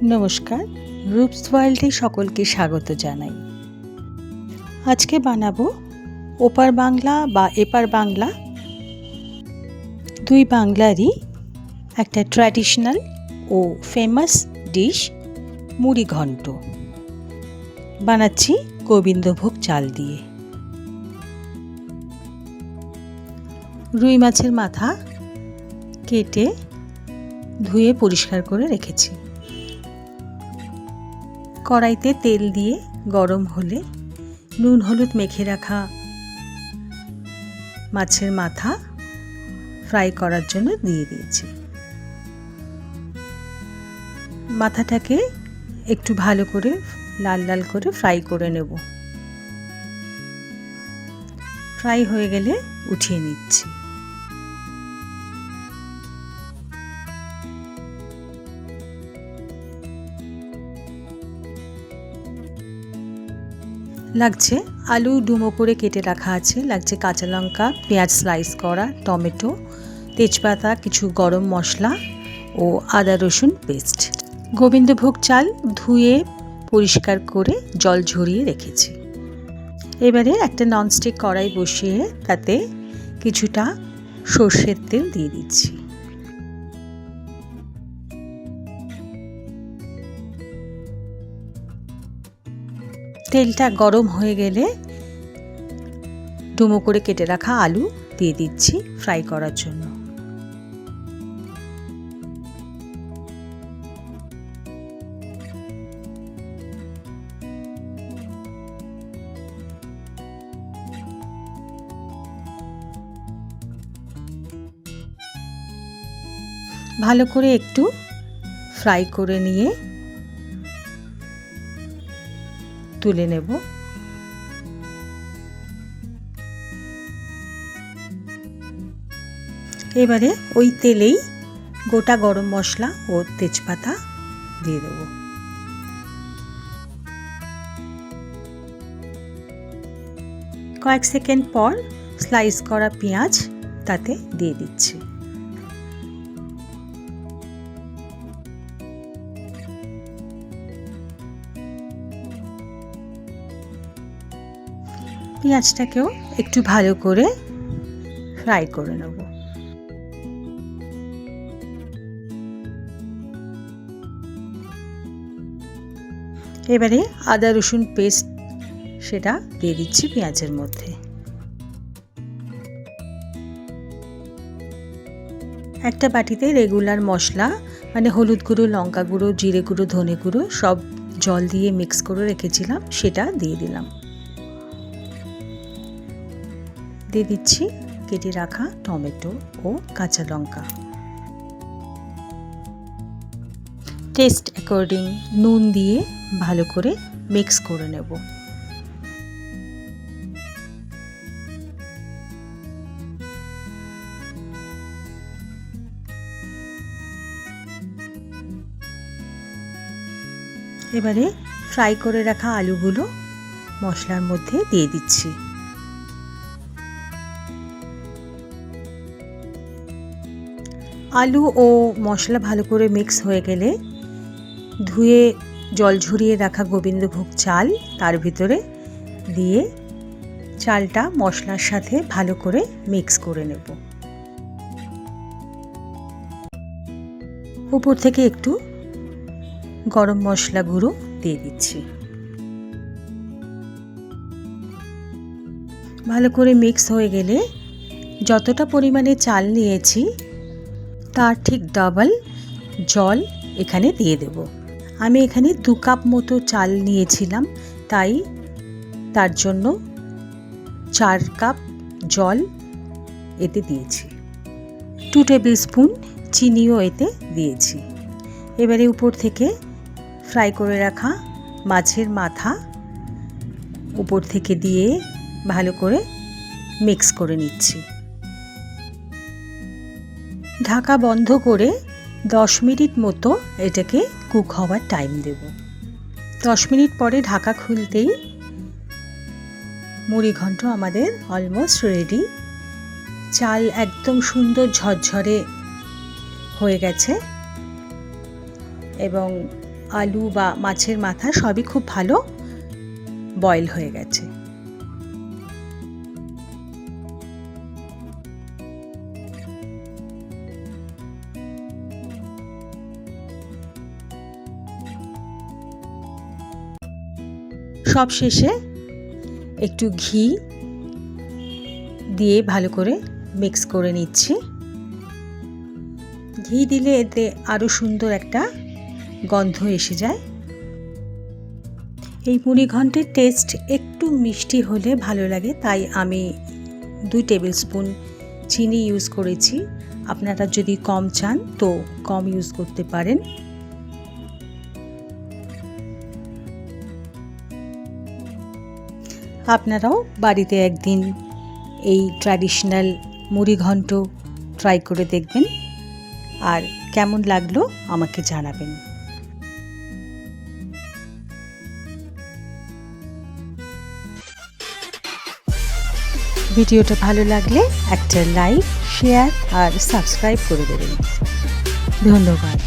নমস্কার, রূপস ওয়ার্ল্ডে সকলকে স্বাগত জানাই। আজকে বানাবো ওপার বাংলা বা এপার বাংলা দুই বাংলারই একটা ট্র্যাডিশনাল ও ফেমাস ডিশ মুড়ি ঘন্ট। বানাচ্ছি গোবিন্দভোগ চাল দিয়ে। রুই মাছের মাথা কেটে ধুয়ে পরিষ্কার করে রেখেছি। কড়াইতে তেল দিয়ে গরম হলে নুন হলুদ মেখে রাখা মাছের মাথা ফ্রাই করার জন্য দিয়ে দিয়েছি। মাথাটাকে একটু ভালো করে লাল লাল করে ফ্রাই করে নেব। ফ্রাই হয়ে গেলে উঠিয়ে নিচ্ছি। লাগছে আলু ডুমো করে কেটে রাখা আছে, লাগছে কাঁচা লঙ্কা, পেঁয়াজ স্লাইস করা, টমেটো, তেজপাতা, কিছু গরম মশলা ও আদা রসুন পেস্ট। গোবিন্দভোগ চাল ধুয়ে পরিষ্কার করে জল ঝরিয়ে রেখেছি। এবারে একটা ননস্টিক কড়াই বসিয়ে তাতে কিছুটা সর্ষের তেল দিয়ে দিচ্ছি। তেলটা গরম হয়ে গেলে ডুমো করে কেটে রাখা আলু দিয়ে দিচ্ছি ফ্রাই করার জন্য। ভালো করে একটু ফ্রাই করে নিয়ে তুলে নেব। এবারে ওই তেলেই গোটা গরম মশলা ও তেজপাতা দিয়ে দেব। কয়েক সেকেন্ড পর স্লাইস করা পেঁয়াজ তাতে দিয়ে দিচ্ছি। পেঁয়াজটাকেও একটু ভালো করে ফ্রাই করে নেব। এবারে আদা রসুন পেস্ট সেটা দিয়ে দিচ্ছি পেঁয়াজের মধ্যে। একটা বাটিতে রেগুলার মশলা মানে হলুদ গুঁড়ো, লঙ্কা গুঁড়ো, জিরে গুঁড়ো, ধনে গুঁড়ো সব জল দিয়ে মিক্স করে রেখেছিলাম, সেটা দিয়ে দিলাম। দিয়ে দিচ্ছি কেটে রাখা টমেটো ও কাঁচা লঙ্কা। টেস্ট অ্যাকর্ডিং নুন দিয়ে ভালো করে মিক্স করে নেব। এবারে ফ্রাই করে রাখা আলুগুলো মশলার মধ্যে দিয়ে দিচ্ছি। আলু ও মশলা ভালো করে মিক্স হয়ে গেলে ধুয়ে জল ঝরিয়ে রাখা গোবিন্দভোগ চাল তার ভিতরে দিয়ে চালটা মশলার সাথে ভালো করে মিক্স করে নেব। উপর থেকে একটু গরম মশলা গুঁড়ো দিয়ে দিচ্ছি। ভালো করে মিক্স হয়ে গেলে যতটা পরিমাণে চাল নিয়েছি তার ঠিক ডাবল জল এখানে দিয়ে দেব। আমি এখানে 2 কাপ মতো চাল নিয়েছিলাম, তাই তার জন্য 4 কাপ জল এতে দিয়েছি। 2 টেবিল স্পুন চিনিও এতে দিয়েছি। এবারে উপর থেকে ফ্রাই করে রাখা মাছের মাথা উপর থেকে দিয়ে ভালো করে মিক্স করে নিচ্ছি। ঢাকা বন্ধ করে 10 মিনিট মতো এটাকে কুক হওয়ার টাইম দেব। 10 মিনিট পরে ঢাকা খুলতেই মুড়ি ঘন্ট আমাদের অলমোস্ট রেডি। চাল একদম সুন্দর ঝরঝরে হয়ে গেছে এবং আলু বা মাছের মাথা সবই খুব ভালো বয়েল হয়ে গেছে। সব শেষে একটু ঘি দিয়ে ভালো করে মিক্স করে নিচ্ছি। ঘি দিলে এতে আরও সুন্দর একটা গন্ধ এসে যায়। এই মুড়িঘণ্টের টেস্ট একটু মিষ্টি হলে ভালো লাগে, তাই আমি 2 টেবিল স্পুন চিনি ইউজ করেছি। আপনারা যদি কম চান তো কম ইউজ করতে পারেন। আপনারাও বাড়িতে একদিন এই ট্র্যাডিশনাল মুড়িঘণ্ট ট্রাই করে দেখবেন, আর কেমন লাগলো আমাকে জানাবেন। ভিডিওটা ভালো লাগলে একটা লাইক, শেয়ার আর সাবস্ক্রাইব করে দেবেন। ধন্যবাদ।